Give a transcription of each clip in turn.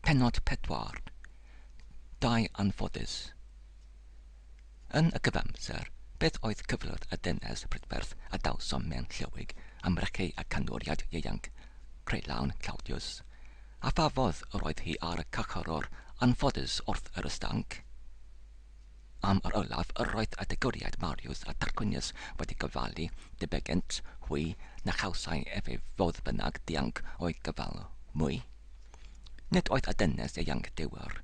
Pennod 4. Dau anffodus. Yn y cyfamser, beth oedd cyflwr y dynes brydferth a dawsom mewn lliwig am rechu a canwriad ieuanc Creulawn Claudius, a phafodd yr oedd hi ar y cychorwr anffodus wrth yr ystanc. Am yr olaf, yr oedd y degwriad Marius a Tarquinius wedi gyfalu debygent hwy na chawsau efe fodd bynnag dianc o'i gyfal mwy. Nid oedd y dynes ieuanc diwer,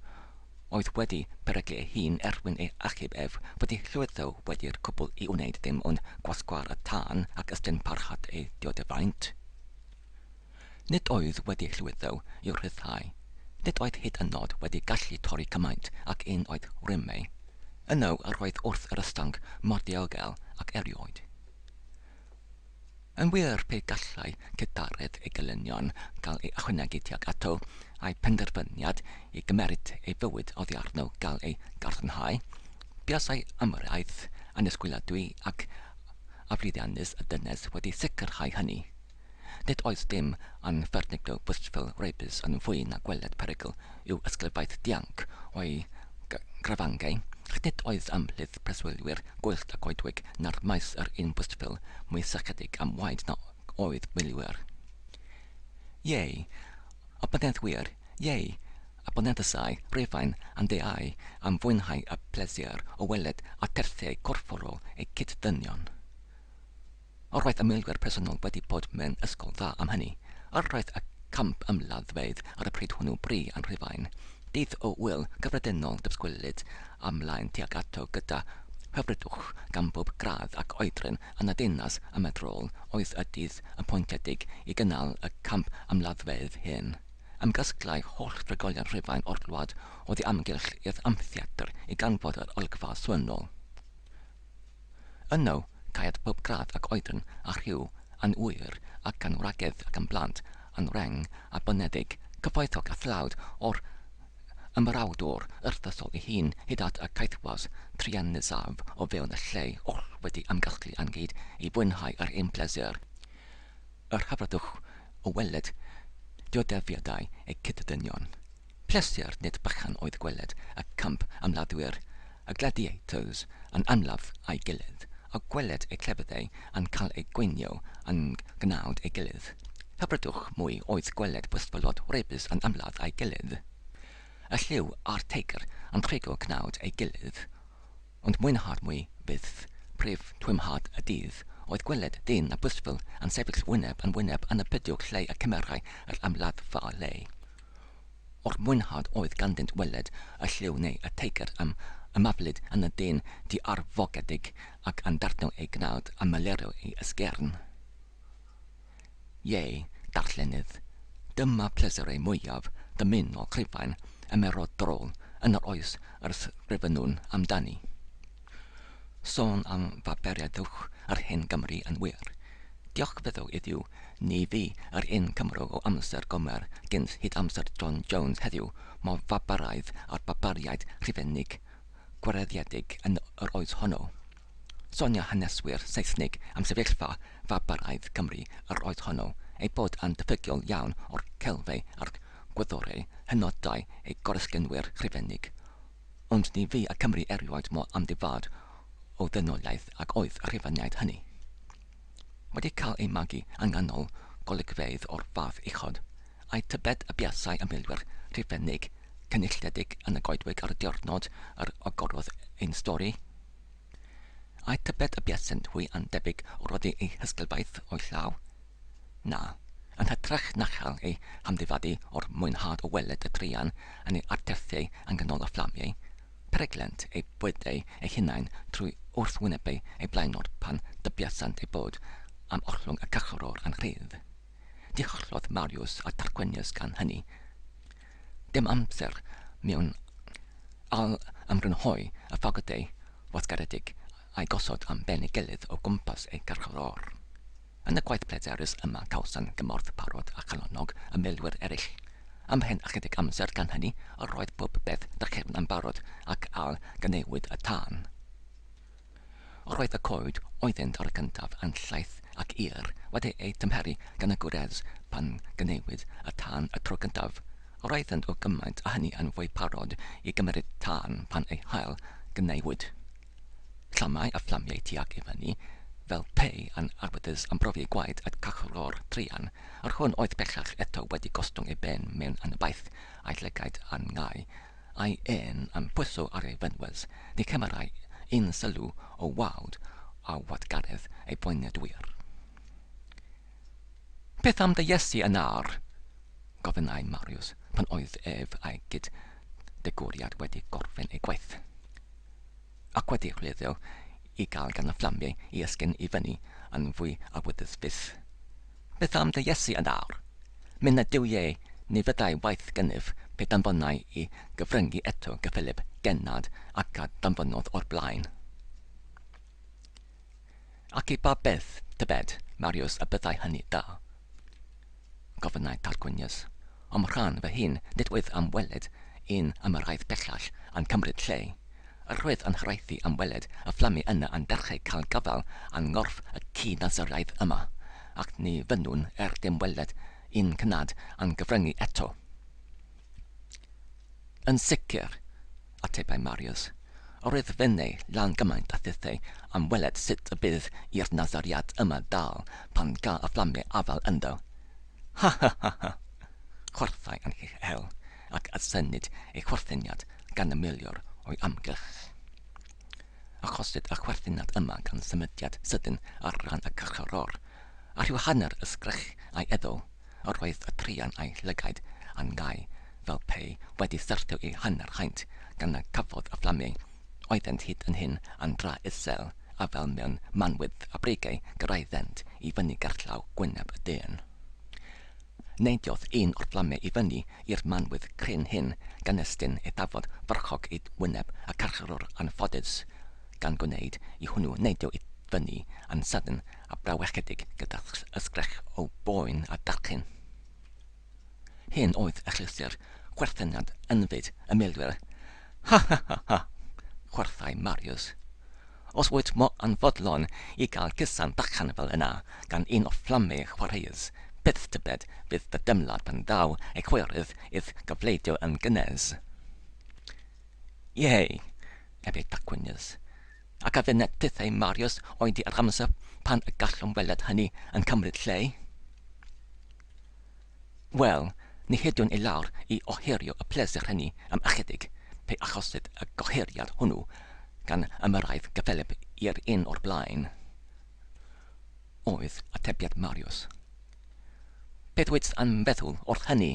oedd wedi peryglu ei hun erbyn ei achub ef wedi llwyddo wedi'r cwbl i wneud dim ond gwasgwar y tân ac ystyn parchad ei diodefaint. Nid oedd wedi llwyddo i'w rhyddhau. Nid oedd hyd yn oed wedi gallu torri cymaint ac un oedd rymau. Yno yr oedd wrth yr ystanc mor diogel ac erioed. Yn wir pe gallai cydarydd ei gelynion gael ei ychwanegu tuag ato a'i penderfyniad i gymeryd ei fywyd oddi arno gael ei garddynhau, buasai ymwraeth anisgwyliadwy ac aflwyddiannus y dynes wedi sicrhau hynny. Nid oes dim anfferniglo bwystfil rebus yn fwy na gweled perygl i'w ysglyfaeth dianc o'i grafangau, ac nid oedd ymhlydd preswylwyr gwyllt a goedwig na'r maes yr un bwystfil mwy sychedig am waed na oedd milwyr. Ie, a byneddwyr, ie, a byneddysau brefain am deau am fwynhau a plesir o weled a terthiau corfforol eu cyddynion. Yr oedd y milwyr personol wedi bod mewn ysgol dda am hynny. Yr oedd y camp ymladdfeydd ar y pryd hwnnw bri yn Rhufain. Dydd o wyl gyffredinol dysgwylid amlaen tuag ato gyda hyfrydwch gan bob gradd ac oedran yn y dinas ymedrol oedd y dydd yn pwyntiedig i gynnal y camp ymladdfeydd hyn. Ymgysglau holl drigolion Rhufain o'r gwlad oedd ei amgylch i'r amftheatr i ganfod yr olygfa swynol. Yno, caiad bob gradd ac oedran a rhyw yn wyr ac yn wragedd ac yn blant yn reng a bynedig, cyfoethog a thlawd o'r ymrawdwr yrthysol ei hun hyd at y caethwas triannisaf o fewn y lle oll wedi ymgysglu yn gyd i fwynhau yr un plesir. Yr hyfrydwch o weled diodefiadau eu cyddynion. Plesir nid bychan oedd gweled y camp ymladdwyr, y gladiators yn amlaf a'i gilydd, a gweled eu clebyddau yn cael eu gweinio yn gnawd ei gilydd. Hyfrydwch mwy oedd gweled bwystfylod rebus yn amladd a'i gilydd. Y lliw a'r teigr yn trigo gnawd ei gilydd, ond mwynhad mwy fydd, prif twymhad y dydd, oedd gweled dyn a bwystfyl yn sefyll wyneb yn y bydiwch lle y cymerau yr ymladdfa le. O'r mwynhad oedd gandynt weled y lliw neu y teigr am ymaflyd yn y dyn di arfogedig ac yn darno ei gnawd a malero ei ysgern. Ie, darllenydd, dyma pleserau mwyaf dymunol Rhufain ymerodrol yn yr oes yr ysgrifennwn amdani. Sôn am faberiadwch yr hen Gymru yn wir. Diolch fyddo iddiw, ni fi yr un Cymro o amser Gomer gynt hyd amser John Jones heddiw mo fabaraidd a'r babariaid rhifennig gwareddiedig yn yr oes honno. Sonia haneswyr Saesnig am sefyllfa fabaraidd Cymru yr oes honno ei bod yn diffygiol iawn o'r celfau a'r gwyddorau hynodau ei goresgynwyr rhifennig, ond ni fi a Cymru erioed mo amdifad o ddynoliaeth ac oedd y rhifeniaid hynny. Wedi cael ei magu yng nghanol golygfeydd o'r fath uchod, a'i tybed y biasau y milwyr rhifennig cynulliedig yn y goedwig ar y diwrnod yr ogorodd ein stori. A'i tybed y biasent hwy yn debyg o rodi ei hysgylfaeth o'i llaw? Na. Yn hytrach na chael ei hamddifadu o'r mwynhad o weled y trian yn ei arterthiau yn gynol y fflamiau, pereglent ei bwydau ei hunain trwy wrthwynebau ei blaenor pan dybiasant ei bod am orllwng y cychorwr yn rhydd. Dihollodd Marius a Tarquinius gan hynny. Dim amser mewn ymgrynhoi y ffogydau wasgaredig a'i gosod am ben ei gilydd o gwmpas ei cychorwr. Yn y gwaith pleserus yma cawsan gymorth parod a chalonog y milwyr eraill. Ymhen ychydig amser gan hynny, yr roedd bob beth drychefn yn barod ac al gynewid y tân. Yr oedd y coed oeddynt ar y cyntaf yn llaeth ac ir wedi ei tymheru gan y gwrez pan gynewid y tân y tro gyntaf Roeddent o gymaint a hynny yn fwy parod I gymryd tân pan ei hael gynnewid. Llamau a fflamiau tuag I fyny, fel pei yn arbydus yn brofi gwaed at cachro'r trian, ar hwn oedd bellach eto wedi gostwng ei ben mewn anabaith a'i lygaid yn ngau, a'i ein yn pwyso ar ei fynwys, ni cymerau un sylw o wawd a wadgaredd ei boenedwyr. Beth am dy Iesu yn ar? Gofynnau Mariws pan oedd ef a'i gyd degwriad wedi gorffen ei gwaith. Ac wedi rheddio I gael gan y fflamiau I ysgyn I fyny yn fwy awyddus fydd. Beth am dy Iesu yn ar? Mynd y diwiau ni fyddai waith gynnif pe danfonnau I gyfryngu eto gyffilib gennad ac a danfonnodd o'r blaen. Ac I ba beth, tybed, Mariws y byddai hynny da? Gofynnau Tarquinius, ond rhan fy hun nid oedd am weled un ymyrraeth bellach yn cymryd lle. Roedd yn hyraithi am weled y fflamu yna yn dechrau cael gafel yn ngorff y cyd-nasyraidd yma, ac ni fynnwn dim weled un cynad yn gyfryngu eto. Yn sicr, atebau Mariws, roedd fynnau lan gymaint a thithau am weled sut y bydd i'r nasariad yma dal pan gael y fflamu afel ynddo. Ha ha ha ha! Chwarthau yn hel, ac asynnud ei chwartheniad gan y miliwr o'i amgylch. Achosid y chwerthinad yma gan symudiad sydyn ar ran y carcharor, a rhyw hanner ysgrech a'i eddo, roedd y trian a'i lygaid yn gau fel pei wedi syrthio I hanner haint gan y cafodd y fflamiau, oeddent hyd yn hyn yn dra isel a fel mewn manwydd a brigau gyrraeddent I fyny gerllaw gwyneb y dyn. Neidiodd un o'r fflamiau I fyny i'r manwydd cryn hyn gan estyn ei ddafod farchog I wyneb a carcharor yn ffodus, gan gwneud I hwnnw neidio I fyny yn sydyn a brawechedig gyda ysgrech o boen a darchyn. Hyn oedd echlysur chwerthyniad ynfyd y milwyr. Ha ha ha ha! Chwerthau Mariws. Os wyt mo yn fodlon I gael gysan bachan fel yna gan un o fflamau chwaraeus, bydd tybed fydd dy dymlad pan daw ei chwerydd idd gyfleidio yn gynnes. Ie, ebau Tarquinius, ac a fynd tithau Mariws oedi ar amser pan y gallwn weled hynny yn cymryd lle? Wel, ni hydiwn I lawr I oherio y plesur hynny am ychydig pe achosid y goheriad hwnnw gan ymyrraeth gyfelib i'r un o'r blaen. Oedd atebiad Mariws. Beth wyt yn feddwl o'r hynny,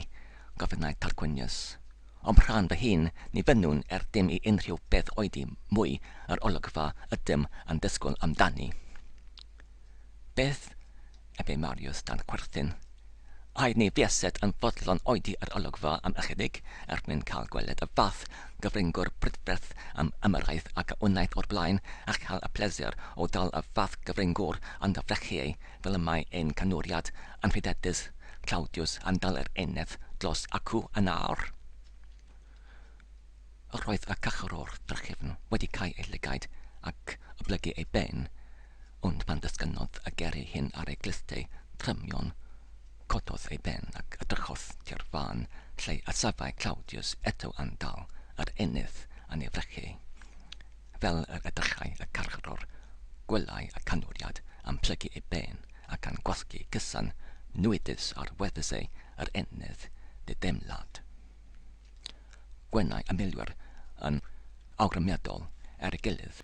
gofynnau Tarquinius, ond rhan fy hun ni fynnwn dim I unrhyw beth oedi mwy yr olygfa ydym yn disgwyl amdani. Beth, ebau Mariws dan chwerthin, Aed ni fiesed yn fodlon oedi yr olygfa am ychydig mwyn cael gweled y fath gyfringwr brydferth am ymyrraeth ac y wnaeth o'r blaen ac cael y plesur o dal y fath gyfringwr yn y frechiau fel y mae ein canwriad yn rhydedus Claudius yn dal yr eneth dros acw yn awr. Roedd y cachorwr drychifn wedi cael ei lygaid ac oblygu ei ben, ond pan ddysgynodd y geri hyn ar ei glistau trymion, cododd ei ben ac edrychodd tir fan lle y safai Claudius eto yn dal yr eneth yn ei frechu. Fel yr edrychau y carcharor, gwelai y canwriad yn plygu ei ben ac yn gwasgu gysan nwydus ar weddysau yr eneth dy demlad. Gwenai y milwyr yn awgrymiadol ei gilydd.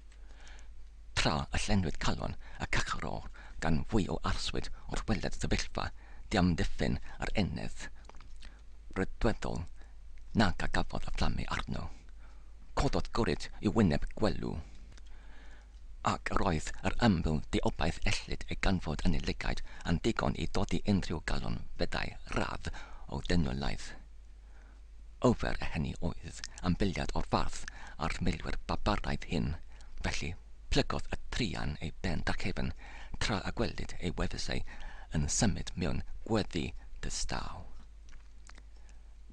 Tra y llenwyd calon y cacharor gan fwy o arswyd o'r weled sefyllfa diamddiffyn yr eneth brydweddol nag a gafodd y fflamu arno. Cododd gwryd I wyneb gwelw. Ac roedd yr ymbyl diobaith ellid ei ganfod yn ei lygaid yn digon I dodi unrhyw galon feddai radd o denolaeth. Ofer hynny oedd yn biliad o'r farth ar milwyr barbaraidd hyn, felly plygodd y trian ei ben darchefn tra a gwelid ei weddysau yn symud mewn gweddi dystaw.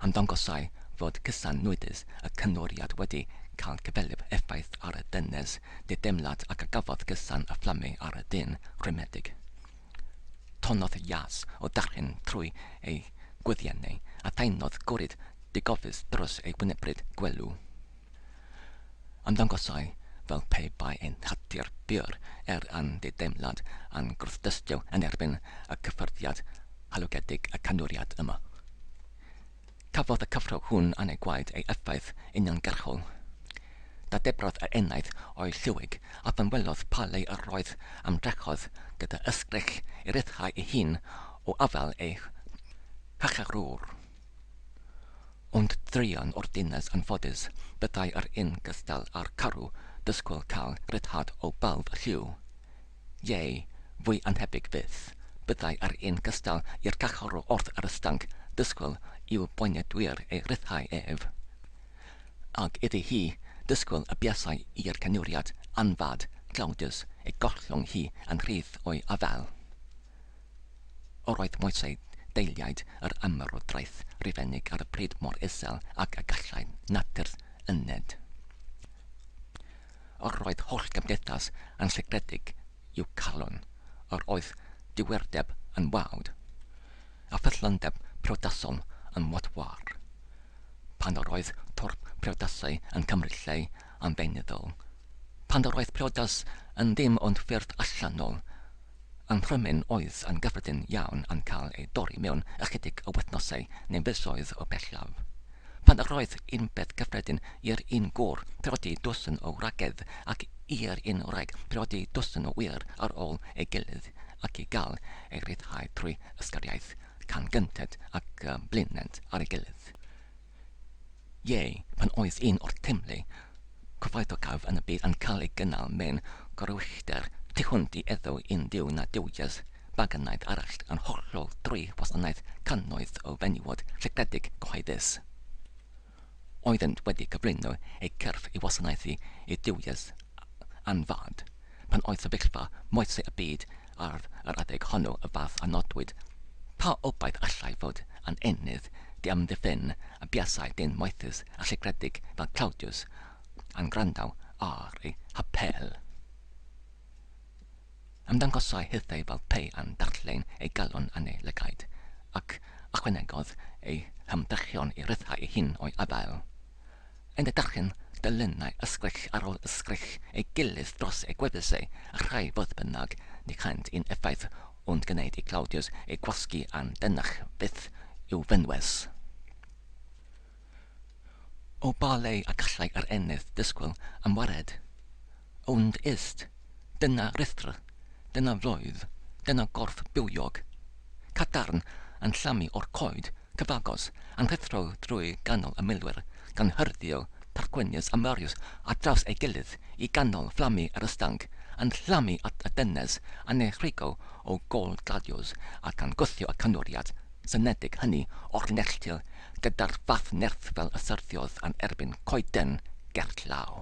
Am dangosau fod cysan nwydus y cynoriad wedi cael cyfelib effaith ar y dynes dy demlad ac a gafodd gysan y fflamu ar y dyn rhymedig. Tonnodd ias o darchyn trwy ei gwyddiannau a dainodd gwryd digofus dros ei wynebryd gwelw. Ymddangosau fel pe bai ein hatur byr an deimlad an gwrthdystio yn erbyn y cyffyrddiad halwgedig y canwriad yma. Cafodd y cyfro hwn an ei gwaed ei effaith uniongyrchol. Dadebrodd y enaid o'i llywig a fanwelodd pa le yr roedd ymdrechodd gyda ysgrich i ryddhau ei hun o afel ei hacharwr. Ond drion o'r dinas yn ffodus byddai yr un gystal a'r carw dysgwyl cael ryddhad o balf y lliw. Ie, fwy anhebyg fydd, byddai yr un gystal i'r cachorw wrth yr ystanc dysgwyl i'w boeniadwyr ei ryddhau ef. Ag iddi hi dysgwyl y biasau i'r canwriad anfad Claudius ei gollwng hi yn rhydd o'i afel. Roedd moesau deiliaid yr ymerodraeth rifennig ar y pryd mor isel ac y gallai natur yned. Roedd holl gymdeithas yn segredig i'w calon, oedd diwerdeb yn wawd, a ffyddlandeb priodasol yn watwar. Pan roedd torp priodasau yn cymryd lle am fenyddol. Pan roedd priodas yn ddim ond ffyrdd allanol, yn rhymyn oedd yn gyffredin iawn yn cael ei dorri mewn ychydig o wythnosau neu fisoedd o bellaf. Pan roedd un beth gyffredin i'r un gwr priodi dwsyn o wragedd ac i'r un wrag priodi dwsyn o wir ar ôl ei gilydd ac i gael ei ryddhau trwy ysgariaeth cangynted ac blined ar ei gilydd. Ie, pan oedd un o'r teimlu, cyfoethocaf yn y byd yn cael ei gynnal mewn gorwychter tu hwnt i eddo un diw na diwyas, baganaeth arall yn hollol drwy wasanaeth cannoedd o fenywod segredig cyhoeddus. Oeddent wedi cyflwyno eu cyrff i wasanaethu i diwyas anfad, pan oedd sefyllfa moesau y byd ar yr adeg honno y fath a nodwyd, pa obaith allai fod yn ennydd di amddiffyn y biasau dyn moethus a segredig fel Claudius yn grandaw ar ei hapel. Ymddangosau hithau fel pe yn darllen ei galon yn ei lygaid, ac ychwanegodd ei hymdrechion i ryddhau ei hun o'i afael. Yn y darllen dylunau ysgrich ar ôl ysgrich ei gilydd dros ei gwefusau a rhai fodd bynnag ni chaint un effaith ond gwneud i Claudius ei gwasgu yn dynach fydd i'w fynwes. O balei a gallai yr ennydd dysgwyl am wared. Ond ist, dyna rithra, dyna floedd, dyna gorff bywiog. Cadarn yn llamu o'r coed, cyfagos, yn rhithro drwy ganol y milwyr, gan hyrddio targwynius a marius a draws ei gilydd i ganol fflamu yr ystanc, yn llamu at y dynes yn ei rhigo o gol gladios ac yn gwthio y canwriad, synedig hynny o'r nelltil gyda'r fath nerth fel y syrthiodd yn erbyn coeden gerllaw.